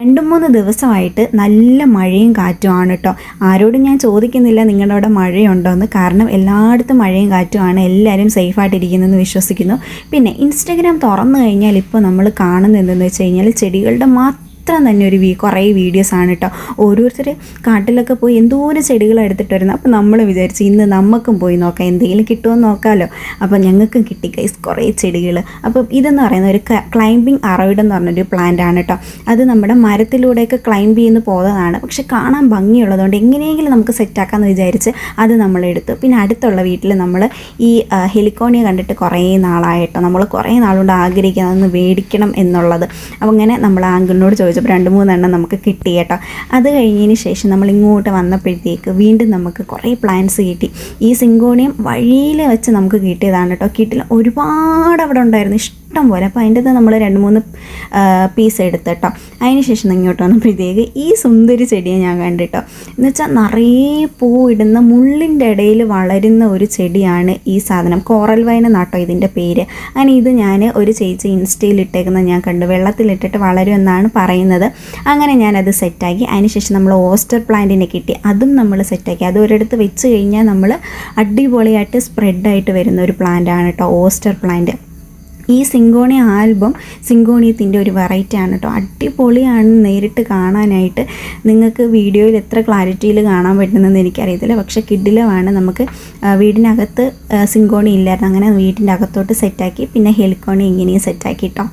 2-3 ദിവസമായിട്ട് നല്ല മഴയും കാറ്റുമാണ് കേട്ടോ. ആരോടും ഞാൻ ചോദിക്കുന്നില്ല നിങ്ങളുടെ അവിടെ മഴയുണ്ടോ എന്ന്, കാരണം എല്ലായിടത്തും മഴയും കാറ്റുമാണ്. എല്ലാവരും സേഫായിട്ടിരിക്കുന്നെന്ന് വിശ്വസിക്കുന്നു. പിന്നെ ഇൻസ്റ്റഗ്രാം തുറന്നു കഴിഞ്ഞാൽ ഇപ്പോൾ നമ്മൾ കാണുന്നത് എന്തെന്ന് വെച്ച് കഴിഞ്ഞാൽ ചെടികളുടെ തന്നെ ഒരു കുറേ വീഡിയോസാണ് കേട്ടോ. ഓരോരുത്തർ കാട്ടിലൊക്കെ പോയി എന്തോരം ചെടികൾ എടുത്തിട്ട് വരുന്നത്. അപ്പോൾ നമ്മൾ വിചാരിച്ചു ഇന്ന് നമുക്കും പോയി നോക്കാം, എന്തെങ്കിലും കിട്ടുമെന്ന് നോക്കാമല്ലോ. അപ്പോൾ ഞങ്ങൾക്കും കിട്ടി ഗൈസ് കുറേ ചെടികൾ. അപ്പം ഇതെന്ന് പറയുന്ന ഒരു ക്ലൈംബിംഗ് അറോയിഡ് എന്ന് പറഞ്ഞൊരു പ്ലാന്റ് ആണ് കേട്ടോ. അത് നമ്മുടെ മരത്തിലൂടെയൊക്കെ ക്ലൈംബ് ചെയ്യുന്ന പോകുന്നതാണ്. പക്ഷെ കാണാൻ ഭംഗിയുള്ളതുകൊണ്ട് എങ്ങനെയെങ്കിലും നമുക്ക് സെറ്റാക്കാമെന്ന് വിചാരിച്ച് അത് നമ്മളെടുത്തു. പിന്നെ അടുത്തുള്ള വീട്ടിൽ നമ്മൾ ഈ ഹെലിക്കോണിയ കണ്ടിട്ട് കുറേ നാളായിട്ടോ, നമ്മൾ കുറേ നാളുകൊണ്ട് ആഗ്രഹിക്കുന്നത് അതൊന്ന് മേടിക്കണം എന്നുള്ളത്. അപ്പോൾ അങ്ങനെ നമ്മൾ ആങ്കിളിനോട് ചോദിച്ചപ്പോൾ 2-3 എണ്ണം നമുക്ക് കിട്ടി കേട്ടോ. അത് കഴിഞ്ഞതിന് ശേഷം നമ്മൾ ഇങ്ങോട്ട് വന്നപ്പോഴത്തേക്ക് വീണ്ടും നമുക്ക് കുറേ പ്ലാന്റ്സ് കിട്ടി. ഈ സിങ്കോണിയം വഴിയിൽ വെച്ച് നമുക്ക് കിട്ടിയതാണ് കേട്ടോ. കിട്ടില്ല, ഒരുപാട് അവിടെ ഉണ്ടായിരുന്നു, ഇഷ്ടം പോലെ. അപ്പോൾ അതിൻ്റെ നമ്മൾ 2-3 പീസ് എടുത്ത് കേട്ടോ. അതിന് ശേഷം ഇങ്ങോട്ട് വന്നപ്പോഴത്തേക്ക് ഈ സുന്ദരി ചെടിയെ ഞാൻ കണ്ടിട്ടോ. എന്ന് വെച്ചാൽ നിറയെ പൂ ഇടുന്ന മുള്ളിൻ്റെ ഇടയിൽ വളരുന്ന ഒരു ചെടിയാണ് ഈ സാധനം. കോറൽ വൈൻ എന്നാട്ടോ ഇതിൻ്റെ പേര്. അങ്ങനെ ഇത് ഞാൻ ഒരു ചേച്ചി ഇൻസ്റ്റയിൽ ഇട്ടേക്കുന്നത് ഞാൻ കണ്ടു. വെള്ളത്തിലിട്ടിട്ട് വളരുമെന്നാണ് പറയുന്നത്. അങ്ങനെ ഞാനത് സെറ്റാക്കി. അതിനുശേഷം നമ്മൾ ഓസ്റ്റർ പ്ലാന്റിനെ കിട്ടി, അതും നമ്മൾ സെറ്റാക്കി. അത് ഒരിടത്ത് വെച്ച് കഴിഞ്ഞാൽ നമ്മൾ അടിപൊളിയായിട്ട് സ്പ്രെഡായിട്ട് വരുന്ന ഒരു പ്ലാന്റാണ് കേട്ടോ ഓസ്റ്റർ പ്ലാന്റ്. ഈ സിങ്കോണിയ ആൽബം സിങ്കോണിയത്തിൻ്റെ ഒരു വെറൈറ്റി ആണ് കേട്ടോ. അടിപൊളിയാണ് നേരിട്ട് കാണാനായിട്ട്. നിങ്ങൾക്ക് വീഡിയോയിൽ എത്ര ക്ലാരിറ്റിയിൽ കാണാൻ പറ്റുന്നതെന്ന് എനിക്കറിയത്തില്ല, പക്ഷേ കിഡിലുമാണ്. നമുക്ക് വീടിനകത്ത് സിങ്കോണി ഇല്ലായിരുന്നു, അങ്ങനെ വീടിൻ്റെ അകത്തോട്ട് സെറ്റാക്കി. പിന്നെ ഹെലിക്കോണി ഇങ്ങനെയും സെറ്റാക്കി കേട്ടോ.